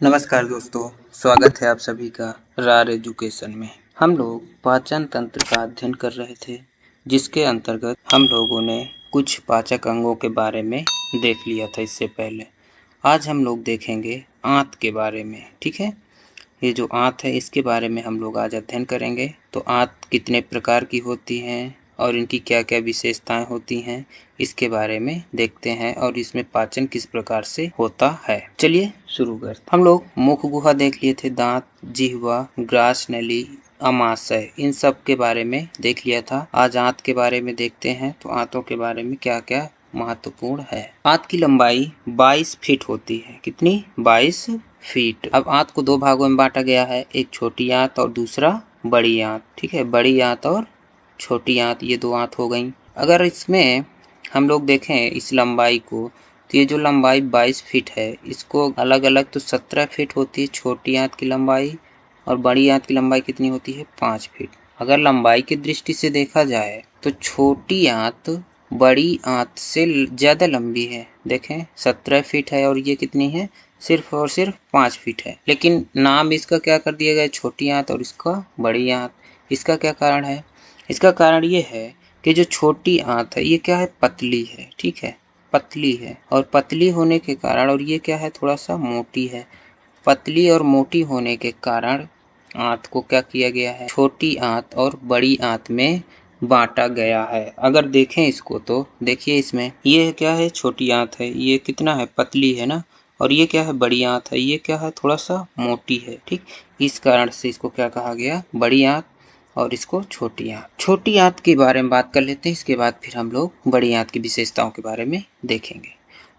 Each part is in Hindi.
नमस्कार दोस्तों, स्वागत है आप सभी का रार एजुकेशन में। हम लोग पाचन तंत्र का अध्ययन कर रहे थे, जिसके अंतर्गत हम लोगों ने कुछ पाचक अंगों के बारे में देख लिया था इससे पहले। आज हम लोग देखेंगे आंत के बारे में। ठीक है, ये जो आंत है इसके बारे में हम लोग आज अध्ययन करेंगे। तो आंत कितने प्रकार की होती हैं और इनकी क्या क्या विशेषताएं होती हैं, इसके बारे में देखते हैं और इसमें पाचन किस प्रकार से होता है। चलिए शुरू करते। हम लोग मुख गुहा देख लिए थे, दांत, जिह्वा, ग्रास नली, अमाशय, इन सब के बारे में देख लिया था। आज आंत के बारे में देखते हैं, तो आंतों के बारे में क्या क्या महत्वपूर्ण है। आंत की लंबाई 22 फीट होती है। कितनी? 22 फीट। अब आंत को दो भागों में बांटा गया है, एक छोटी आंत और दूसरा बड़ी आंत। ठीक है, बड़ी आंत और छोटी आंत, ये दो आंत हो गई। अगर इसमें हम लोग देखें इस लंबाई को, तो ये जो लंबाई 22 फीट है, इसको अलग अलग तो 17 फीट होती है छोटी आंत की लंबाई, और बड़ी आंत की लंबाई कितनी होती है? 5 फीट। अगर लंबाई की दृष्टि से देखा जाए तो छोटी आंत बड़ी आंत से ज़्यादा लंबी है। देखें 17 फीट है और ये कितनी है? सिर्फ और सिर्फ 5 फीट है। लेकिन नाम इसका क्या कर दिया गया? छोटी आंत और इसका बड़ी आंत। इसका क्या कारण है? इसका कारण ये है कि जो छोटी आंत है ये क्या है? पतली है। ठीक है, पतली है, और पतली होने के कारण, और ये क्या है? थोड़ा सा मोटी है। पतली और मोटी होने के कारण आंत को क्या किया गया है? छोटी आंत और बड़ी आंत में बांटा गया है। अगर देखें इसको तो देखिए, इसमें ये क्या है? छोटी आंत है, ये कितना है? पतली है ना। और ये क्या है? बड़ी आंत है, ये क्या है? थोड़ा सा मोटी है। ठीक, इस कारण से इसको क्या कहा गया? बड़ी आंत, और इसको छोटी आंत। छोटी आंत के बारे में बात कर लेते हैं, इसके बाद फिर हम लोग बड़ी आंत की विशेषताओं के बारे में देखेंगे।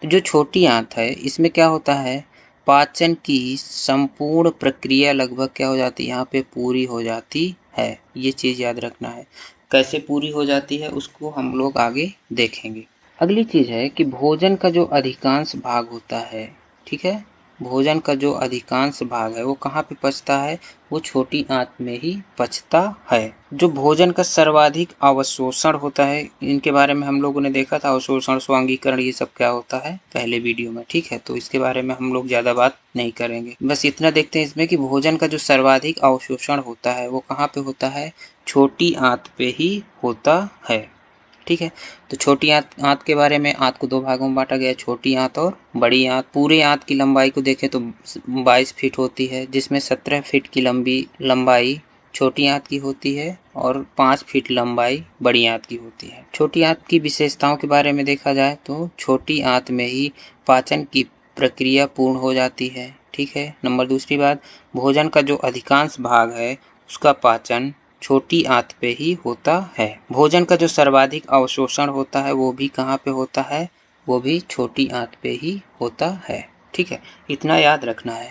तो जो छोटी आंत है इसमें क्या होता है? पाचन की संपूर्ण प्रक्रिया लगभग क्या हो जाती है? यहाँ पे पूरी हो जाती है। ये चीज़ याद रखना है। कैसे पूरी हो जाती है उसको हम लोग आगे देखेंगे। अगली चीज़ है कि भोजन का जो अधिकांश भाग होता है, ठीक है, भोजन का जो अधिकांश भाग है वो कहाँ पे पचता है? वो छोटी आंत में ही पचता है। जो भोजन का सर्वाधिक अवशोषण होता है, इनके बारे में हम लोगों ने देखा था, अवशोषण, स्वांगीकरण, ये सब क्या होता है पहले वीडियो में। ठीक है, तो इसके बारे में हम लोग ज़्यादा बात नहीं करेंगे, बस इतना देखते हैं इसमें कि भोजन का जो सर्वाधिक अवशोषण होता है वो कहाँ पे होता है? छोटी आंत पे ही होता है। ठीक है, तो छोटी आंत के बारे में, आंत को दो भागों में बांटा गया, छोटी आंत और बड़ी आंत। पूरे आंत की लंबाई को देखें तो 22 फीट होती है, जिसमें 17 फीट की लंबाई छोटी आंत की होती है और 5 फीट लंबाई बड़ी आंत की होती है। छोटी आंत की विशेषताओं के बारे में देखा जाए तो छोटी आंत में ही पाचन की प्रक्रिया पूर्ण हो जाती है। ठीक है, नंबर दूसरी बात, भोजन का जो अधिकांश भाग है उसका पाचन छोटी आंत पे ही होता है। भोजन का जो सर्वाधिक अवशोषण होता है वो भी कहाँ पे होता है? वो भी छोटी आंत पे ही होता है। ठीक है, इतना याद रखना है।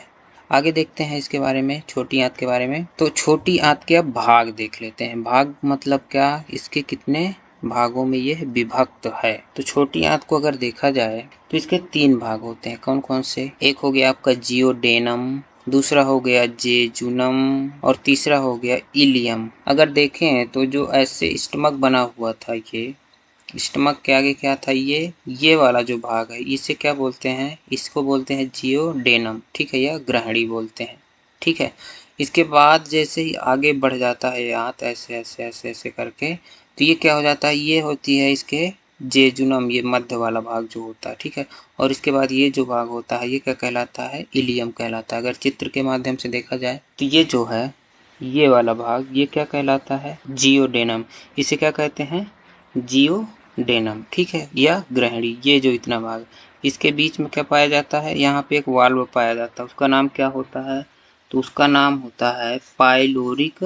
आगे देखते हैं इसके बारे में, छोटी आंत के बारे में। तो छोटी आंत के अब भाग देख लेते हैं। भाग मतलब क्या? इसके कितने भागों में ये विभक्त है। तो छोटी आंत को अगर देखा जाए तो इसके 3 भाग होते हैं। कौन कौन से? एक हो गया आपका जियोडेनम, दूसरा हो गया जेजुनम, और तीसरा हो गया इलियम। अगर देखें तो जो ऐसे स्टमक बना हुआ था, ये स्टमक के आगे क्या था? ये वाला जो भाग है इसे क्या बोलते हैं? इसको बोलते हैं जियोडेनम। ठीक है, या ग्रहणी बोलते हैं। ठीक है, इसके बाद जैसे ही आगे बढ़ जाता है आंत, ऐसे ऐसे ऐसे ऐसे करके, तो ये क्या हो जाता है? ये होती है इसके जेजुनम, ये मध्य वाला भाग जो होता है। ठीक है, और इसके बाद ये जो भाग होता है ये क्या कहलाता है? इलियम कहलाता है। अगर चित्र के माध्यम से देखा जाए तो ये जो है ये वाला भाग, ये क्या कहलाता है? जियोडेनम। इसे क्या कहते हैं? जियोडेनम। ठीक है, या ग्रहणी। ये जो इतना भाग, इसके बीच में क्या पाया जाता है? यहाँ पे एक वाल्व पाया जाता है, उसका नाम क्या होता है? तो उसका नाम होता है पाइलोरिक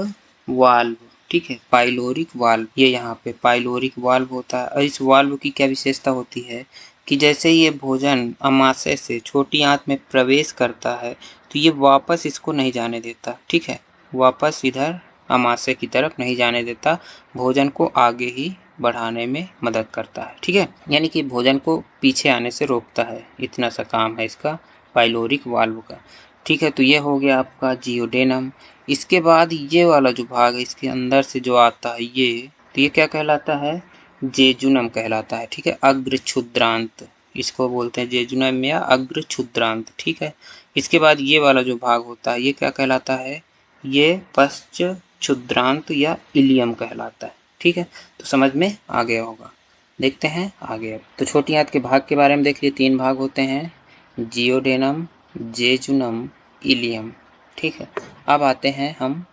वाल्व। ठीक है, पाइलोरिक वाल्व, ये यहाँ पे पाइलोरिक वाल्व होता है। और इस वाल्व की क्या विशेषता होती है कि जैसे ही ये भोजन अमाशय से छोटी आंत में प्रवेश करता है तो ये वापस इसको नहीं जाने देता। ठीक है, वापस इधर अमाशय की तरफ नहीं जाने देता, भोजन को आगे ही बढ़ाने में मदद करता है। ठीक है, यानी कि भोजन को पीछे आने से रोकता है। इतना सा काम है इसका पाइलोरिक वाल्व का। ठीक है, तो ये हो गया आपका जियोडेनम। इसके बाद ये वाला जो भाग है इसके अंदर से जो आता है ये, तो ये क्या कहलाता है? जेजुनम कहलाता है। ठीक है, अग्र क्षुद्रांत इसको बोलते हैं, जेजुनम या अग्र क्षुद्रांत। ठीक है, इसके बाद ये वाला जो भाग होता है ये क्या कहलाता है, ये पश्च क्षुद्रांत या इलियम कहलाता है। ठीक है, तो समझ में आ गया होगा। देखते हैं आगे। अब तो छोटी आंत के भाग के बारे में देख लिए, 3 भाग होते हैं, जियोडेनम, जेजुनम, इलियम। ठीक है, अब आते हैं हम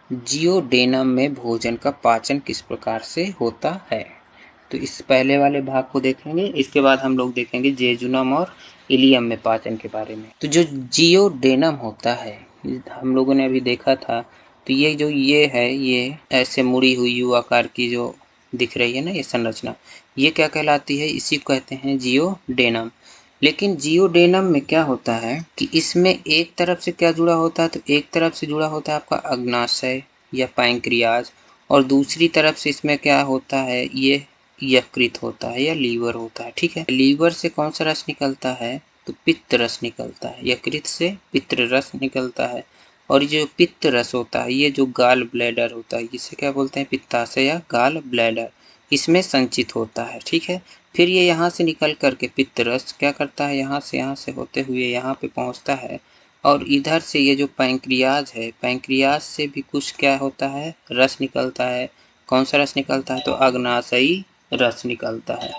जियोडेनम में भोजन का पाचन किस प्रकार से होता है। तो इस पहले वाले भाग को देखेंगे, इसके बाद हम लोग देखेंगे जेजुनम और इलियम में पाचन के बारे में। तो जो जियोडेनम होता है, हम लोगों ने अभी देखा था, तो ये जो ये है, ये ऐसे मुड़ी हुई यू आकार की जो दिख रही है ना ये संरचना, ये क्या कहलाती है, इसी को कहते हैं जियोडेनम। लेकिन जियोडेनम में क्या होता है कि इसमें एक तरफ से क्या जुड़ा होता है, तो एक तरफ से जुड़ा होता है आपका अग्नाशय या पैंक्रियाज, और दूसरी तरफ से इसमें क्या होता है, ये यकृत होता है या लीवर होता है। ठीक है, लीवर से कौन सा रस निकलता है, तो पित्त रस निकलता है, यकृत से पित्त रस निकलता है। और ये जो पित्त रस होता है, ये जो गाल ब्लैडर होता है, इसे क्या बोलते हैं, पित्ताशय या गाल ब्लैडर, इसमें संचित होता है। ठीक है, फिर ये यहाँ से निकल करके पित्त रस क्या करता है, यहाँ से होते हुए यहाँ पे पहुँचता है, और इधर से ये जो पैंक्रियाज है, पैंक्रियाज से भी कुछ क्या होता है, रस निकलता है। कौन सा रस निकलता है, तो अग्नाशयी रस निकलता है।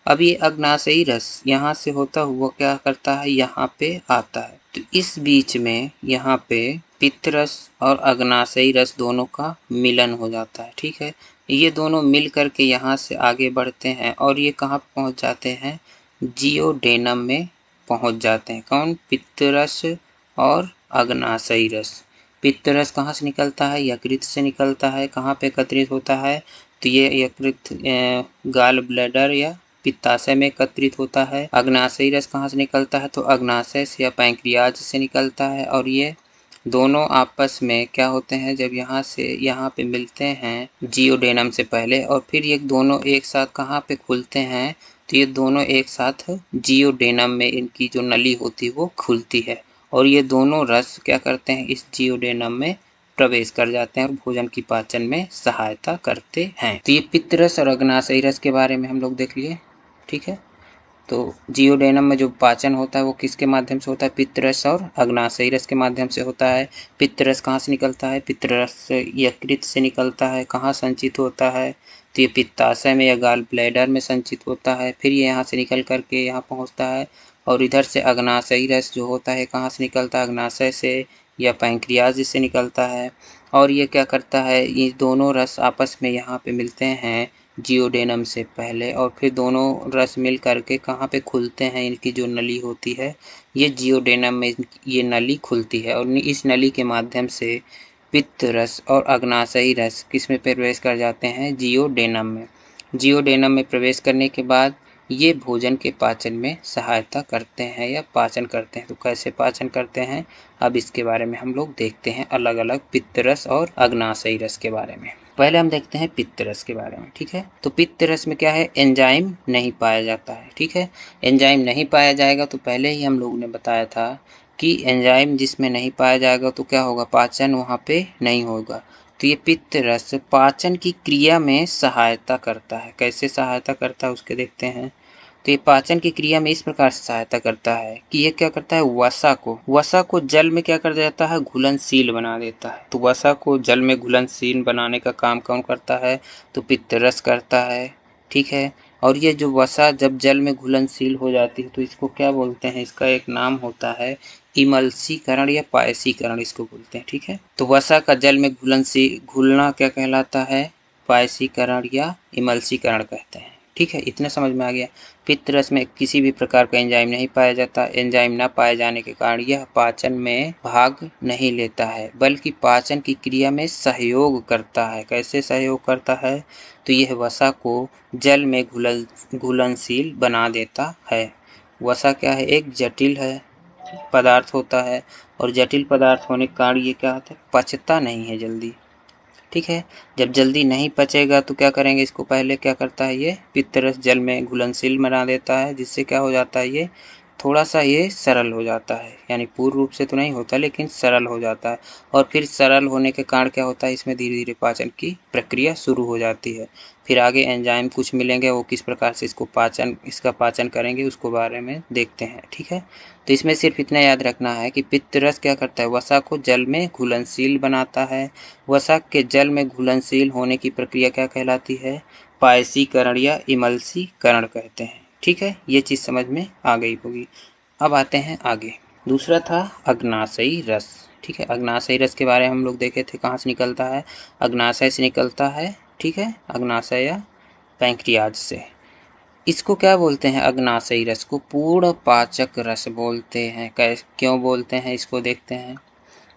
अब ये अग्नाशयी रस यहाँ से होता हुआ क्या करता है, यहाँ पे आता है। तो इस बीच में यहाँ पे पित्त रस और अग्नाशयी रस दोनों का मिलन हो जाता है। ठीक है, ये दोनों मिल करके यहाँ से आगे बढ़ते हैं और ये कहाँ पहुँच जाते हैं, जियोडेनम में पहुँच जाते हैं। कौन, पित्त रस और अग्नाशयी रस। पित्त रस कहाँ से निकलता है, यकृत से निकलता है। कहाँ पे एकत्रित होता है, तो ये यकृत गाल ब्लैडर या पित्ताशय में एकत्रित होता है। अग्नाशयी रस कहाँ से निकलता है, तो अग्नाशय से या पैंक्रियाज से निकलता है। और ये दोनों आपस में क्या होते हैं, जब यहाँ से यहाँ पे मिलते हैं जियोडेनम से पहले, और फिर ये दोनों एक साथ कहाँ पे खुलते हैं, तो ये दोनों एक साथ जियोडेनम में इनकी जो नली होती है वो खुलती है, और ये दोनों रस क्या करते हैं, इस जियोडेनम में प्रवेश कर जाते हैं और भोजन की पाचन में सहायता करते हैं। तो ये पित्त रस और अग्नाशयी रस के बारे में हम लोग देख लिए। ठीक है, तो जियोडेनम में जो पाचन होता है वो किसके माध्यम से होता है, पित्त रस और अग्नाशयी रस के माध्यम से होता है। पित्त रस कहाँ से निकलता है, पित्त रस यकृत से निकलता है। कहाँ संचित होता है, तो ये पित्ताशय में या गाल ब्लैडर में संचित होता है। फिर ये यहाँ से निकल करके यहाँ पहुँचता है, और इधर से अग्नाशयी रस जो होता है कहाँ से निकलता है, अग्नाशय से या पैंक्रियाज से निकलता है। और ये क्या करता है, ये दोनों रस आपस में यहाँ पे मिलते हैं जियोडेनम से पहले, और फिर दोनों रस मिल करके कहाँ पे खुलते हैं, इनकी जो नली होती है ये जियोडेनम में ये नली खुलती है, और इस नली के माध्यम से पित्त रस और अग्नाशयी रस किस में प्रवेश कर जाते हैं, जियोडेनम में। जियोडेनम में प्रवेश करने के बाद ये भोजन के पाचन में सहायता करते हैं या पाचन करते हैं। तो कैसे पाचन करते हैं, अब इसके बारे में हम लोग देखते हैं, अलग अलग पित्त रस और अग्नाशयी रस के बारे में। पहले हम देखते हैं पित्त रस के बारे में। ठीक है, तो पित्त रस में क्या है, एंजाइम नहीं पाया जाता है। ठीक है, एंजाइम नहीं पाया जाएगा, तो पहले ही हम लोगों ने बताया था कि एंजाइम जिसमें नहीं पाया जाएगा तो क्या होगा, पाचन वहाँ पे नहीं होगा। तो ये पित्त रस पाचन की क्रिया में सहायता करता है। कैसे सहायता करता है उसके देखते हैं। तो ये पाचन की क्रिया में इस प्रकार से सहायता करता है कि ये क्या करता है, वसा को जल में क्या कर देता है, घुलनशील बना देता है। तो वसा को जल में घुलनशील बनाने का काम कौन करता है, तो पित्त रस करता है। ठीक है, और ये जो वसा जब जल में घुलनशील हो जाती है तो इसको क्या बोलते हैं, इसका एक नाम होता है इमल्सीकरण या पायसीकरण इसको बोलते हैं। ठीक है, तो वसा का जल में घुलना क्या कहलाता है, पायसीकरण या इमल्सीकरण कहते हैं। ठीक है, इतना समझ में आ गया। पित्त रस में किसी भी प्रकार का एंजाइम नहीं पाया जाता। एंजाइम न पाए जाने के कारण यह पाचन में भाग नहीं लेता है, बल्कि पाचन की क्रिया में सहयोग करता है। कैसे सहयोग करता है, तो यह वसा को जल में घुलनशील बना देता है। वसा क्या है, एक जटिल है पदार्थ होता है, और जटिल पदार्थ होने के कारण ये क्या होता है, पचता नहीं है जल्दी। ठीक है, जब जल्दी नहीं पचेगा तो क्या करेंगे, इसको पहले क्या करता है, ये पित्त रस जल में घुलनशील बना देता है, जिससे क्या हो जाता है, ये थोड़ा सा ये सरल हो जाता है, यानी पूर्ण रूप से तो नहीं होता लेकिन सरल हो जाता है। और फिर सरल होने के कारण क्या होता है, इसमें धीरे धीरे पाचन की प्रक्रिया शुरू हो जाती है। फिर आगे एंजाइम कुछ मिलेंगे, वो किस प्रकार से इसका पाचन करेंगे उसको बारे में देखते हैं। ठीक है, तो इसमें सिर्फ इतना याद रखना है कि पित्त रस क्या करता है, वसा को जल में घुलनशील बनाता है। वसा के जल में घुलनशील होने की प्रक्रिया क्या कहलाती है, पायसीकरण या इमल्सीकरण कहते हैं। ठीक है, ये चीज़ समझ में आ गई होगी। अब आते हैं आगे। दूसरा था अग्नाशयी रस। ठीक है, अग्नाशयी रस के बारे में हम लोग देखे थे, कहाँ से निकलता है, अग्नाशय से निकलता है। ठीक है, अग्नाशय या पैंक्रियाज से। इसको क्या बोलते हैं, अग्नाशयी रस को पूर्ण पाचक रस बोलते हैं। क्यों बोलते हैं इसको देखते हैं।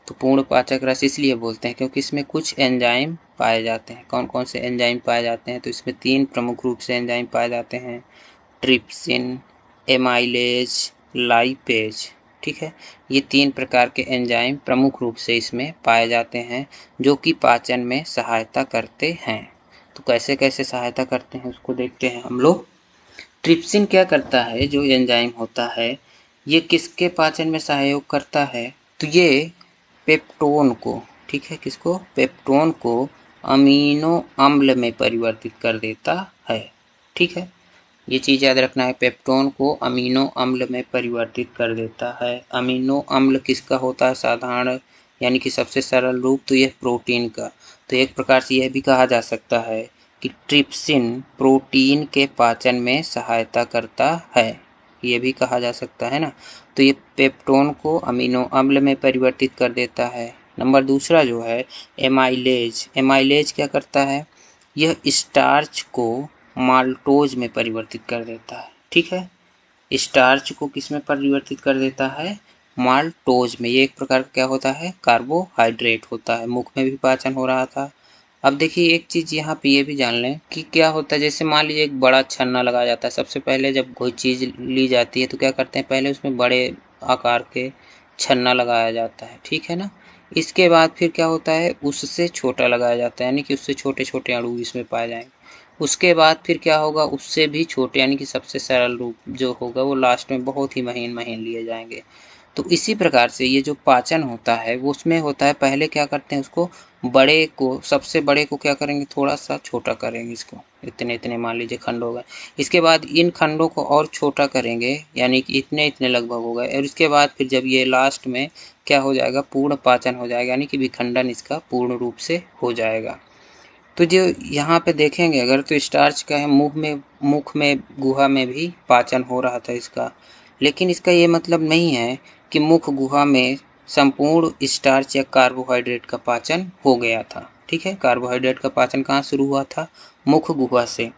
तो पूर्ण पाचक रस इसलिए बोलते हैं क्योंकि इसमें कुछ एंजाइम पाए जाते हैं। कौन कौन से एंजाइम पाए जाते हैं, तो इसमें 3 प्रमुख रूप से एंजाइम पाए जाते हैं, ट्रिप्सिन, एमाइलेज, लाइपेज। ठीक है, ये 3 प्रकार के एंजाइम प्रमुख रूप से इसमें पाए जाते हैं जो कि पाचन में सहायता करते हैं। तो कैसे कैसे सहायता करते हैं उसको देखते हैं हम लोग। ट्रिप्सिन क्या करता है, जो एंजाइम होता है ये किसके पाचन में सहयोग करता है, तो ये पेप्टोन को, ठीक है, किसको, पेप्टोन को अमीनो अम्ल में परिवर्तित कर देता है। ठीक है, ये चीज़ याद रखना है, पेप्टोन को अमीनो अम्ल में परिवर्तित कर देता है। अमीनो अम्ल किसका होता है, साधारण यानी कि सबसे सरल रूप, तो यह प्रोटीन का। तो एक प्रकार से यह भी कहा जा सकता है कि ट्रिप्सिन प्रोटीन के पाचन में सहायता करता है, ये भी कहा जा सकता है ना। तो ये पेप्टोन को अमीनो अम्ल में परिवर्तित कर देता है। नंबर दूसरा जो है एमाइलेज। एमाइलेज क्या करता है, यह स्टार्च को माल्टोज में परिवर्तित कर देता है। ठीक है, स्टार्च को किस में परिवर्तित कर देता है, माल्टोज में। ये एक प्रकार का क्या होता है, कार्बोहाइड्रेट होता है। मुख में भी पाचन हो रहा था। अब देखिए एक चीज़ यहाँ पे ये भी जान लें कि क्या होता है, जैसे मान लीजिए एक बड़ा छन्ना लगाया जाता है। सबसे पहले जब कोई चीज़ ली जाती है तो क्या करते हैं, पहले उसमें बड़े आकार के छन्ना लगाया जाता है। ठीक है ना, इसके बाद फिर क्या होता है, उससे छोटा लगाया जाता है, यानी कि उससे छोटे छोटे अणु इसमें पाए जाएंगे। उसके बाद फिर क्या होगा, उससे भी छोटे यानी कि सबसे सरल रूप जो होगा वो लास्ट में बहुत ही महीन महीन लिए जाएंगे। तो इसी प्रकार से ये जो पाचन होता है वो उसमें होता है, पहले क्या करते हैं, उसको बड़े को, सबसे बड़े को क्या करेंगे, थोड़ा सा छोटा करेंगे, इसको इतने इतने मान लीजिए खंड हो गए। इसके बाद इन खंडों को और छोटा करेंगे, यानी कि इतने इतने लगभग हो गए। और इसके बाद फिर जब ये लास्ट में क्या हो जाएगा, पूर्ण पाचन हो जाएगा, यानी कि विखंडन इसका पूर्ण रूप से हो जाएगा। तो जो यहाँ पे देखेंगे अगर, तो स्टार्च का है मुख में गुहा में भी पाचन हो रहा था इसका, लेकिन इसका ये मतलब नहीं है कि मुख गुहा में संपूर्ण स्टार्च या कार्बोहाइड्रेट का पाचन हो गया था। ठीक है, कार्बोहाइड्रेट का पाचन कहाँ शुरू हुआ था, मुख गुहा से,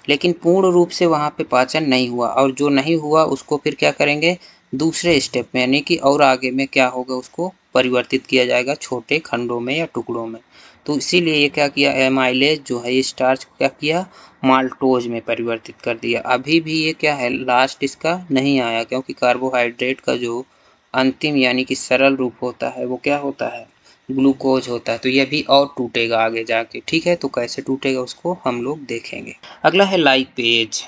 लेकिन पूर्ण रूप से वहाँ पे पाचन नहीं हुआ। और जो नहीं हुआ उसको फिर क्या करेंगे, दूसरे स्टेप में, यानी कि और आगे में क्या होगा, उसको परिवर्तित किया जाएगा छोटे खंडों में या टुकड़ों में। तो इसीलिए ये क्या किया, एमाइलेज जो है ये स्टार्च को क्या किया, माल्टोज में परिवर्तित कर दिया। अभी भी ये क्या है, लास्ट इसका नहीं आया, क्योंकि कार्बोहाइड्रेट का जो अंतिम यानी कि सरल रूप होता है वो क्या होता है, ग्लूकोज होता है। तो यह भी और टूटेगा आगे जाके। ठीक है, तो कैसे टूटेगा उसको हम लोग देखेंगे। अगला है लाइपेज।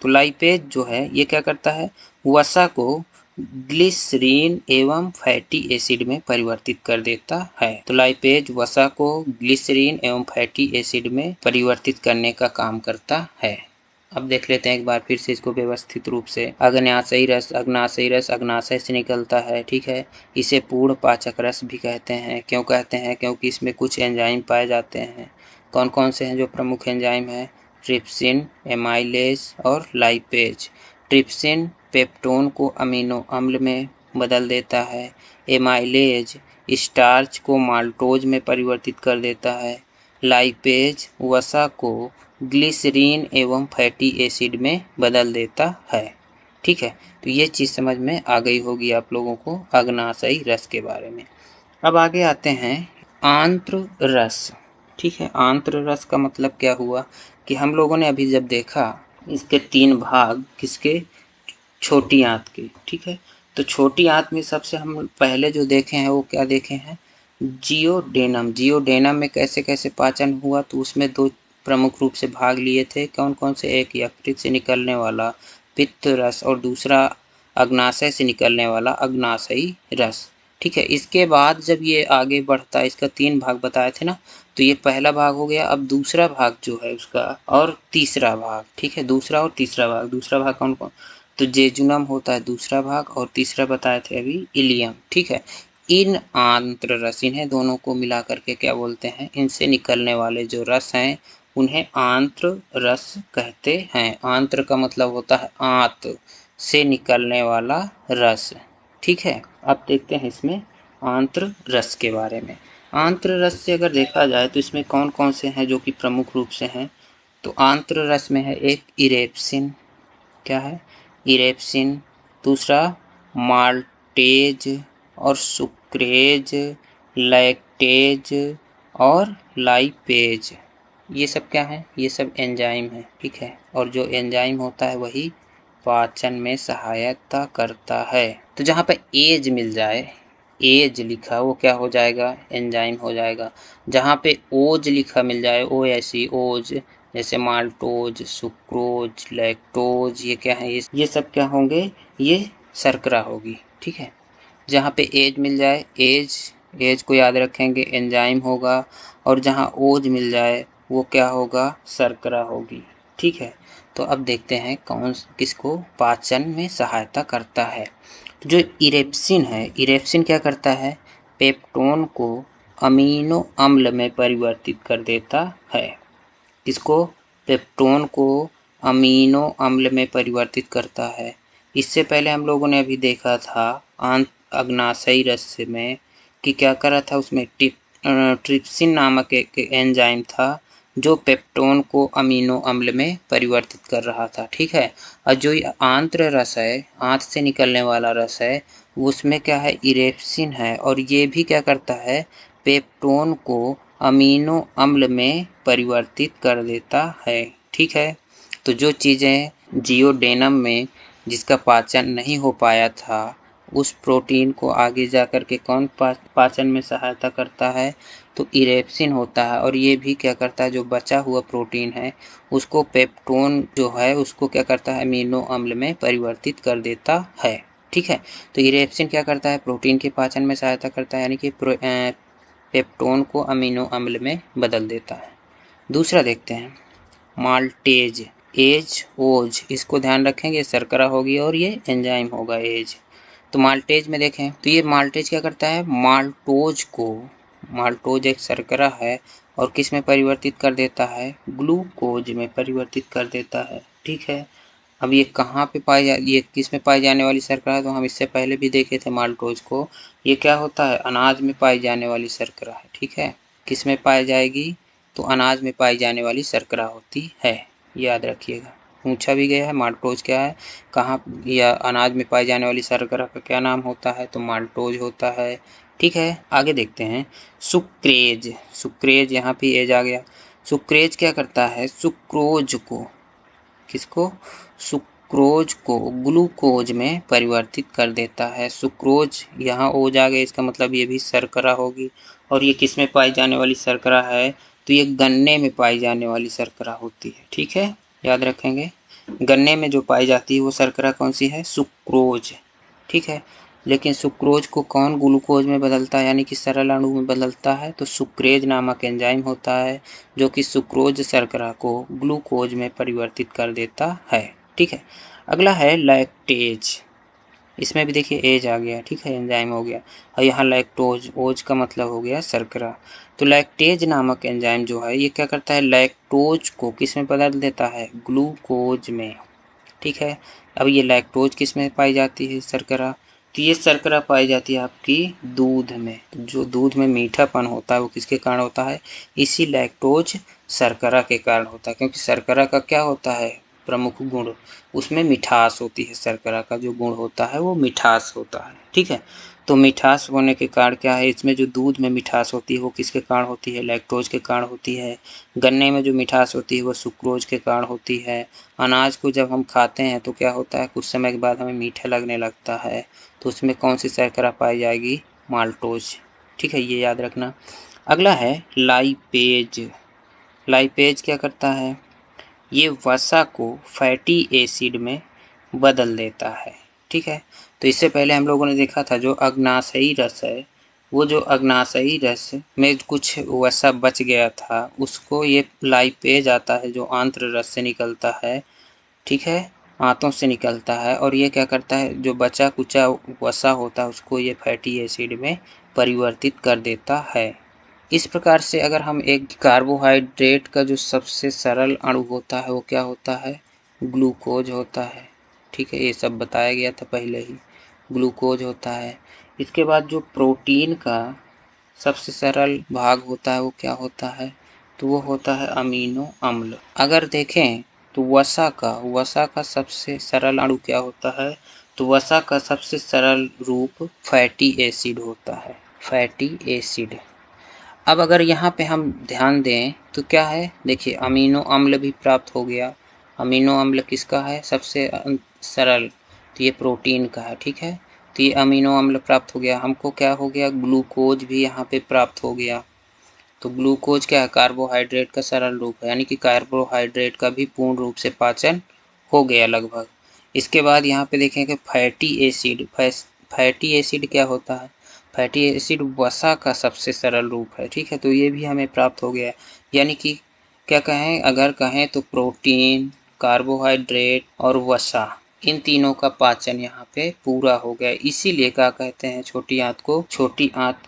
तो लाइपेज जो है ये क्या करता है, वसा को ग्लिसरीन एवं फैटी एसिड में परिवर्तित कर देता है। तो लाइपेज वसा को ग्लिसरीन एवं फैटी एसिड में परिवर्तित करने का काम करता है। अब देख लेते हैं एक बार फिर से इसको व्यवस्थित रूप से। अग्नाशयी रस, अग्नाशयी रस अग्नाशय से निकलता है। ठीक है, इसे पूर्ण पाचक रस भी कहते हैं। क्यों कहते हैं, क्योंकि इसमें कुछ एंजाइम पाए जाते हैं। कौन कौन से हैं जो प्रमुख एंजाइम है, ट्रिप्सिन, एमाइलेज और लाइपेज। ट्रिप्सिन पेप्टोन को अमीनो अम्ल में बदल देता है। एमाइलेज स्टार्च को माल्टोज में परिवर्तित कर देता है। लाइपेज वसा को ग्लिसरीन एवं फैटी एसिड में बदल देता है। ठीक है, तो ये चीज़ समझ में आ गई होगी आप लोगों को अग्नाशयी रस के बारे में। अब आगे आते हैं आंत्र रस। ठीक है, आंत्र रस का मतलब क्या हुआ कि हम लोगों ने अभी जब देखा इसके 3 भाग, किसके, छोटी आंत के। ठीक है, तो छोटी आंत में सबसे हम पहले जो देखे हैं वो क्या देखे हैं, जियोडेनम। जियोडेनम में कैसे कैसे पाचन हुआ, तो उसमें 2 प्रमुख रूप से भाग लिए थे। कौन कौन से, एक यकृत से निकलने वाला पित्त रस और दूसरा अग्नाशय से निकलने वाला अग्नाशयी रस। ठीक है, इसके बाद जब ये आगे बढ़ता है, इसका 3 भाग बताए थे ना, तो ये पहला भाग हो गया। अब दूसरा भाग जो है उसका और तीसरा भाग, ठीक है, दूसरा और तीसरा भाग। दूसरा भाग कौन कौन, तो जेजुनम होता है दूसरा भाग, और तीसरा बताए थे अभी इलियम। ठीक है, इन आंत्र रस, इन्हें दोनों को मिला करके क्या बोलते हैं, इनसे निकलने वाले जो रस हैं उन्हें आंत्र रस कहते हैं। आंत्र का मतलब होता है आंत से निकलने वाला रस। ठीक है, अब देखते हैं इसमें आंत्र रस के बारे में। आंत्र रस से अगर देखा जाए तो इसमें कौन कौन से हैं जो कि प्रमुख रूप से हैं, तो आंत्र रस में है एक इरेप्सिन, क्या है, इरेप्सिन। दूसरा माल्टेज और सुक्रेज, लैक्टेज और लाइपेज। ये सब क्या है, ये सब एंजाइम है। ठीक है, और जो एंजाइम होता है वही पाचन में सहायता करता है। तो जहाँ पे एज मिल जाए, एज लिखा, वो क्या हो जाएगा, एंजाइम हो जाएगा। जहाँ पे ओज लिखा मिल जाए, ओ ऐसी ओज, जैसे माल्टोज, सुक्रोज, लैक्टोज, ये क्या है, ये सब क्या होंगे, ये शर्करा होगी। ठीक है, जहाँ पे एज मिल जाए, एज, एज को याद रखेंगे, एंजाइम होगा। और जहाँ ओज मिल जाए वो क्या होगा, शर्करा होगी। ठीक है, तो अब देखते हैं कौन किसको पाचन में सहायता करता है। तो जो इरेप्सिन है, इरेप्सिन क्या करता है, पेप्टोन को अमीनो अम्ल में परिवर्तित कर देता है। किसको, पेप्टोन को अमीनो अम्ल में परिवर्तित करता है। इससे पहले हम लोगों ने अभी देखा था अग्नाशयी रस में कि क्या करा था, उसमें ट्रिप्सिन नामक एक एंजाइम था जो पेप्टोन को अमीनो अम्ल में परिवर्तित कर रहा था। ठीक है, और जो आंत्र रस है, आंत से निकलने वाला रस है, उसमें क्या है, इरेप्सिन है, और ये भी क्या करता है, पेप्टोन को अमीनो अम्ल में परिवर्तित कर देता है। ठीक है, तो जो चीज़ें जियोडेनम में जिसका पाचन नहीं हो पाया था, उस प्रोटीन को आगे जा कर के कौन पाचन में सहायता करता है, तो इरेप्सिन होता है। और ये भी क्या करता है, जो बचा हुआ प्रोटीन है उसको पेप्टोन जो है उसको क्या करता है, अमीनो अम्ल में परिवर्तित कर देता है। ठीक है, तो इरेप्सिन क्या करता है, प्रोटीन के पाचन में सहायता करता है, यानी कि पेप्टोन को अमीनो अम्ल में बदल देता है। दूसरा देखते हैं माल्टेज, एज ओज, इसको ध्यान रखेंगे, शर्करा होगी और ये एंजाइम होगा एज। तो माल्टेज में देखें तो ये माल्टेज क्या करता है, माल्टोज को, माल्टोज एक शर्करा है, और किस में परिवर्तित कर देता है, ग्लूकोज में परिवर्तित कर देता है। ठीक है, अब ये कहाँ पे ये किस में पाई जाने वाली शर्करा है, तो हम इससे पहले भी देखे थे माल्टोज को। ये क्या होता है, अनाज में पाई जाने वाली शर्करा है। ठीक है, किस में पाई जाएगी, तो अनाज में पाई जाने वाली शर्करा होती है, याद रखिएगा। पूछा भी गया है माल्टोज क्या है, कहाँ, या अनाज में पाई जाने वाली शर्करा का क्या नाम होता है, तो माल्टोज होता है। ठीक है, आगे देखते हैं सुक्रेज, सुक्रेज, यहाँ पे एज आ गया। सुक्रेज क्या करता है, सुक्रोज को, किसको, सुक्रोज को ग्लूकोज में परिवर्तित कर देता है। सुक्रोज, यहाँ ओज आ गया, इसका मतलब ये भी शर्करा होगी। और ये किस में पाई जाने वाली शर्करा है, तो ये गन्ने में पाई जाने वाली शर्करा होती है। ठीक है, याद रखेंगे, गन्ने में जो पाई जाती है वो शर्करा कौन सी है, सुक्रोज। ठीक है, लेकिन सुक्रोज को कौन ग्लूकोज में बदलता है, यानी कि सरल अणु में बदलता है, तो सुक्रेज नामक एंजाइम होता है जो कि सुक्रोज शर्करा को ग्लूकोज में परिवर्तित कर देता है। ठीक है, अगला है लैक्टेज, इसमें भी देखिए एज आ गया। ठीक है, एंजाइम हो गया, और यहाँ लैक्टोज, ओज का मतलब हो गया शर्करा। तो लैक्टेज नामक एंजाइम जो है ये क्या करता है, लैक्टोज को किस में बदल देता है, ग्लूकोज में। ठीक है, अब ये लैक्टोज किस में पाई जाती है, शर्करा, तो ये शर्करा पाई जाती है आपकी दूध में। जो दूध में मीठापन होता है वो किसके कारण होता है, इसी लैक्टोज शर्करा के कारण होता है, क्योंकि शर्करा का क्या होता है, प्रमुख गुण, उसमें मिठास होती है। शर्करा का जो गुण होता है वो मिठास होता है। ठीक है, तो मिठास होने के कारण क्या है, इसमें जो दूध में मिठास होती है वो किसके कारण होती है, लैक्टोज के कारण होती है। गन्ने में जो मिठास होती है वो सुक्रोज के कारण होती है। अनाज को जब हम खाते हैं तो क्या होता है, कुछ समय के बाद हमें मीठा लगने लगता है, तो उसमें कौन सी शर्करा पाई जाएगी, माल्टोज। ठीक है, ये याद रखना। अगला है लाइपेज, लाइपेज क्या करता है, ये वसा को फैटी एसिड में बदल देता है। ठीक है। तो इससे पहले हम लोगों ने देखा था जो अग्नाशयी रस है, वो जो अग्नाशयी रस में कुछ वसा बच गया था उसको ये लाइपेज आता है जो आंत्र रस से निकलता है, ठीक है, आंतों से निकलता है, और ये क्या करता है जो बचा कुचा वसा होता है उसको ये फैटी एसिड में परिवर्तित कर देता है। इस प्रकार से अगर हम एक कार्बोहाइड्रेट का जो सबसे सरल अणु होता है वो क्या होता है, ग्लूकोज होता है, ठीक है, ये सब बताया गया था पहले ही, ग्लूकोज होता है। इसके बाद जो प्रोटीन का सबसे सरल भाग होता है वो क्या होता है, तो वो होता है अमीनो अम्ल। अगर देखें तो वसा का सबसे सरल अणु क्या होता है, तो वसा का सबसे सरल रूप फैटी एसिड होता है, फैटी एसिड। अब अगर यहाँ पे हम ध्यान दें तो क्या है, देखिए अमीनो अम्ल भी प्राप्त हो गया। अमीनो अम्ल किसका है सबसे सरल, तो ये प्रोटीन का है, ठीक है। तो ये अमीनो अम्ल प्राप्त हो गया, हमको क्या हो गया, ग्लूकोज भी यहाँ पे प्राप्त हो गया। तो ग्लूकोज क्या है, कार्बोहाइड्रेट का सरल रूप है, यानी कि कार्बोहाइड्रेट का भी पूर्ण रूप से पाचन हो गया लगभग। इसके बाद यहाँ पे देखेंगे फैटी एसिड। फैटी एसिड क्या होता है, फैटी एसिड वसा का सबसे सरल रूप है, ठीक है। तो ये भी हमें प्राप्त हो गया, यानी कि क्या कहें, अगर कहें तो प्रोटीन, कार्बोहाइड्रेट और वसा, इन तीनों का पाचन यहाँ पे पूरा हो गया। इसीलिए क्या कहते हैं, छोटी आंत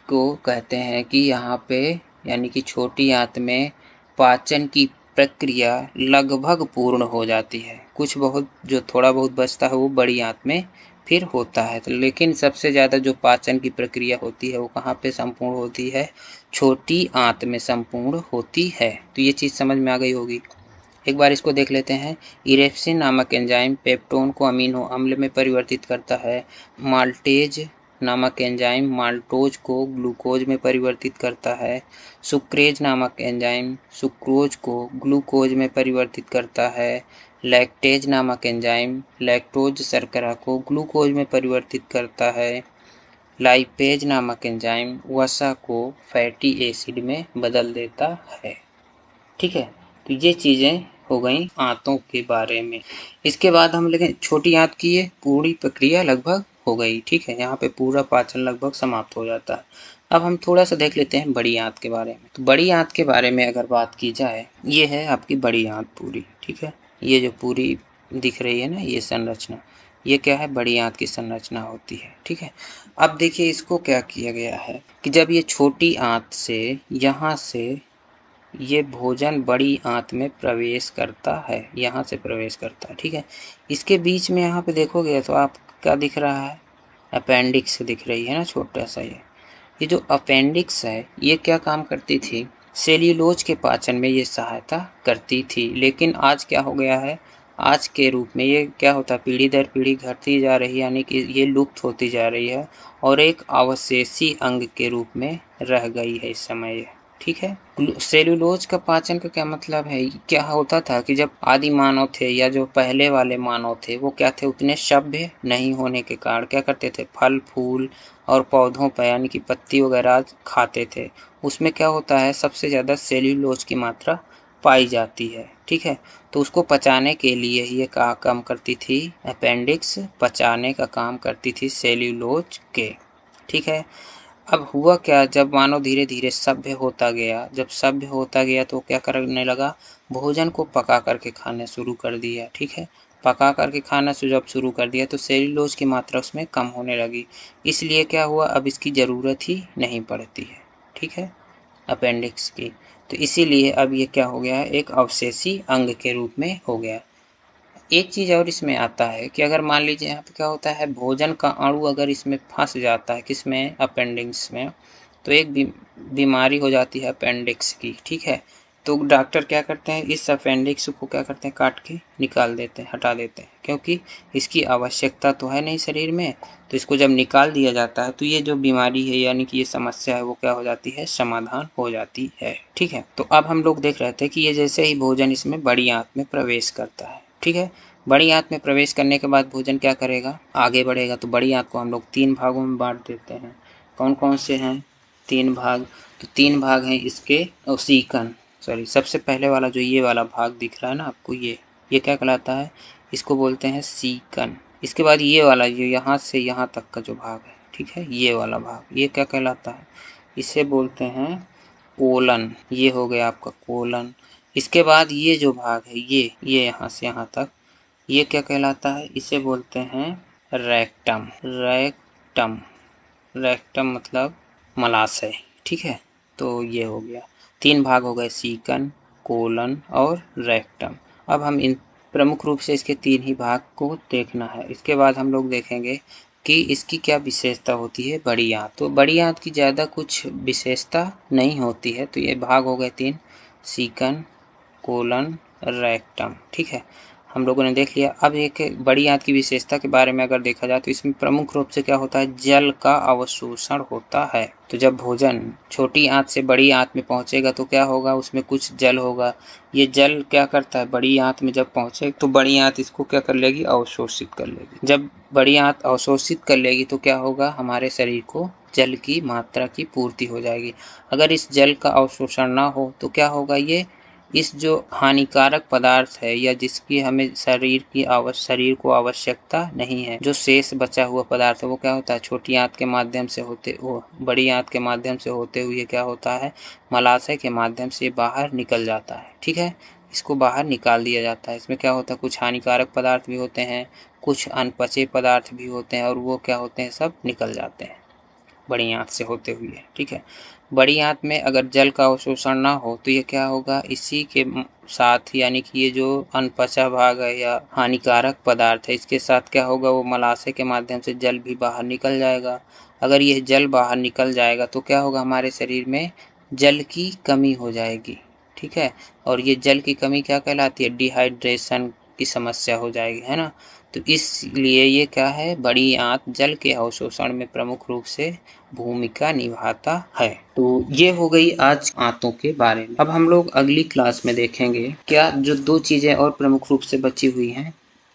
को कहते हैं कि यहाँ पे, यानी कि छोटी आंत में पाचन की प्रक्रिया लगभग पूर्ण हो जाती है। कुछ बहुत जो थोड़ा बहुत बचता है वो बड़ी आंत में फिर होता है, तो लेकिन सबसे ज़्यादा जो पाचन की प्रक्रिया होती है वो कहाँ पे संपूर्ण होती है, छोटी आंत में संपूर्ण होती है। तो ये चीज़ समझ में आ गई होगी। एक बार इसको देख लेते हैं। इरेप्सिन नामक एंजाइम पेप्टोन को अमीनो अम्ल में परिवर्तित करता है। माल्टेज नामक एंजाइम माल्टोज को ग्लूकोज में परिवर्तित करता है। सुक्रेज नामक एंजाइम सुक्रोज को ग्लूकोज में परिवर्तित करता है। लैक्टेज नामक एंजाइम लैक्टोज शर्करा को ग्लूकोज में परिवर्तित करता है। लाइपेज नामक एंजाइम वसा को फैटी एसिड में बदल देता है, ठीक है। तो ये चीज़ें हो गई आंतों के बारे में। इसके बाद हम लेंगे छोटी आंत की, ये पूरी प्रक्रिया लगभग हो गई, ठीक है, यहाँ पे पूरा पाचन लगभग समाप्त हो जाता है। अब हम थोड़ा सा देख लेते हैं बड़ी आंत के बारे में। तो बड़ी आंत के बारे में अगर बात की जाए, ये है आपकी बड़ी आंत पूरी, ठीक है, ये जो पूरी दिख रही है ना ये संरचना, ये क्या है, बड़ी आंत की संरचना होती है, ठीक है। अब देखिए इसको क्या किया गया है कि जब ये छोटी आंत से यहाँ से ये भोजन बड़ी आंत में प्रवेश करता है, यहाँ से प्रवेश करता है, ठीक है। इसके बीच में यहाँ पे देखोगे तो आप क्या दिख रहा है, अपेंडिक्स दिख रही है ना, छोटा सा ये जो अपेंडिक्स है ये क्या काम करती थी, सेल्यूलोज के पाचन में ये सहायता करती थी। लेकिन आज क्या हो गया है, आज के रूप में ये क्या होता है, पीढ़ी दर पीढ़ी घटती जा रही है, यानी कि ये लुप्त होती जा रही है और एक अवशेषी अंग के रूप में रह गई है इस समय, ठीक है। सेल्यूलोज का पाचन का क्या मतलब है, क्या होता था कि जब आदि मानव थे या जो पहले वाले मानव थे वो क्या थे, उतने सभ्य नहीं होने के कारण क्या करते थे, फल फूल और पौधों पर यानी कि पत्ती वगैरह खाते थे। उसमें क्या होता है, सबसे ज़्यादा सेल्यूलोज की मात्रा पाई जाती है, ठीक है। तो उसको पचाने के लिए ये काम करती थी, अपेंडिक्स पचाने का काम करती थी सेल्यूलोज के, ठीक है। अब हुआ क्या, जब मानव धीरे धीरे सभ्य होता गया, जब सभ्य होता गया तो क्या करने लगा, भोजन को पका करके खाना शुरू कर दिया, ठीक है। पका करके खाना जब शुरू कर दिया तो सेल्यूलोज की मात्रा उसमें कम होने लगी, इसलिए क्या हुआ, अब इसकी ज़रूरत ही नहीं पड़ती है, ठीक है, अपेंडिक्स की। तो इसीलिए अब ये क्या हो गया है, एक अवशेषी अंग के रूप में हो गया। एक चीज़ और इसमें आता है कि अगर मान लीजिए यहाँ पे क्या होता है, भोजन का अणु अगर इसमें फंस जाता है, किसमें, अपेंडिक्स में, तो एक बीमारी हो जाती है अपेंडिक्स की, ठीक है। तो डॉक्टर क्या करते हैं, इस अपेंडिक्स को क्या करते हैं, काट के निकाल देते हैं, हटा देते हैं, क्योंकि इसकी आवश्यकता तो है नहीं शरीर में। तो इसको जब निकाल दिया जाता है तो ये जो बीमारी है यानी कि ये समस्या है वो क्या हो जाती है, समाधान हो जाती है, ठीक है। तो अब हम लोग देख रहे थे कि ये जैसे ही भोजन इसमें बड़ी आंत में प्रवेश करता है, ठीक है, बड़ी आंत में प्रवेश करने के बाद भोजन क्या करेगा, आगे बढ़ेगा। तो बड़ी आंत को हम लोग 3 भागों में बांट देते हैं। कौन कौन से हैं 3 भाग, तो 3 भाग हैं इसके, सीकन, सॉरी, सबसे पहले वाला जो ये वाला भाग दिख रहा है ना आपको, ये क्या कहलाता है, इसको बोलते हैं सीकन, इसके बाद ये वाला जो यहाँ से यहाँ तक का जो भाग है, ठीक है, ये वाला भाग, ये क्या कहलाता है? इसे बोलते हैं कोलन। ये हो गया आपका कोलन। इसके बाद ये जो भाग है, ये यहाँ से यहाँ तक, ये क्या कहलाता है? इसे बोलते हैं रेक्टम। रेक्टम, रेक्टम मतलब मलाशय, ठीक है। तो ये हो गया, 3 भाग हो गए, सीकन, कोलन और रेक्टम। अब हम इन प्रमुख रूप से इसके 3 ही भाग को देखना है। इसके बाद हम लोग देखेंगे कि इसकी क्या विशेषता होती है, बड़ी आंत। तो बड़ी आंत की ज़्यादा कुछ विशेषता नहीं होती है। तो ये भाग हो गए 3, सीकन, कोलन, रेक्टम, ठीक है, हम लोगों ने देख लिया। अब एक बड़ी आंत की विशेषता के बारे में अगर देखा जाए तो इसमें प्रमुख रूप से क्या होता है, जल का अवशोषण होता है। तो जब भोजन छोटी आंत से बड़ी आंत में पहुंचेगा तो क्या होगा, उसमें कुछ जल होगा। ये जल क्या करता है, बड़ी आंत में जब पहुंचे तो बड़ी आंत इसको क्या कर लेगी, अवशोषित कर लेगी। जब बड़ी आंत अवशोषित कर लेगी तो क्या होगा, हमारे शरीर को जल की मात्रा की पूर्ति हो जाएगी। अगर इस जल का अवशोषण ना हो तो क्या होगा, ये इस जो हानिकारक पदार्थ है या जिसकी हमें शरीर को आवश्यकता नहीं है, जो शेष बचा हुआ पदार्थ है, वो क्या होता है, छोटी आंत के माध्यम से बड़ी आंत के माध्यम से होते हुए क्या होता है, मलाशय के माध्यम से बाहर निकल जाता है, ठीक है। इसको बाहर निकाल दिया जाता है। इसमें क्या होता है, कुछ हानिकारक पदार्थ भी होते हैं, कुछ अनपचे पदार्थ भी होते हैं, और वो क्या होते हैं, सब निकल जाते हैं बड़ी आंत से होते हुए, ठीक है। बड़ी आंत में अगर जल का अवशोषण ना हो तो ये क्या होगा, इसी के साथ यानी कि ये जो अनपचा भाग है या हानिकारक पदार्थ है, इसके साथ क्या होगा, वो मलाशय के माध्यम से जल भी बाहर निकल जाएगा। अगर ये जल बाहर निकल जाएगा तो क्या होगा, हमारे शरीर में जल की कमी हो जाएगी, ठीक है। और ये जल की कमी क्या कहलाती है, डिहाइड्रेशन की समस्या हो जाएगी, है ना। तो इसलिए ये क्या है, बड़ी आंत जल के अवशोषण में प्रमुख रूप से भूमिका निभाता है। तो ये हो गई आज आंतों के बारे में। अब हम लोग अगली क्लास में देखेंगे क्या जो 2 चीजें और प्रमुख रूप से बची हुई हैं,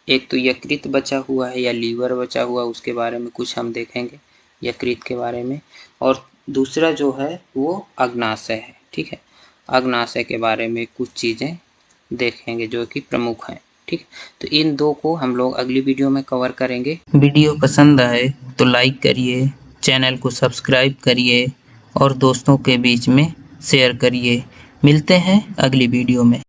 एक तो यकृत बचा हुआ है या लीवर बचा हुआ, उसके बारे में कुछ हम देखेंगे यकृत के बारे में, और दूसरा जो है वो अग्नाशय है, ठीक है। अग्नाशय के बारे में कुछ चीजें देखेंगे जो कि प्रमुख हैं, ठीक। तो इन 2 को हम लोग अगली वीडियो में कवर करेंगे। वीडियो पसंद आए तो लाइक करिए, चैनल को सब्सक्राइब करिए और दोस्तों के बीच में शेयर करिए। मिलते हैं अगली वीडियो में।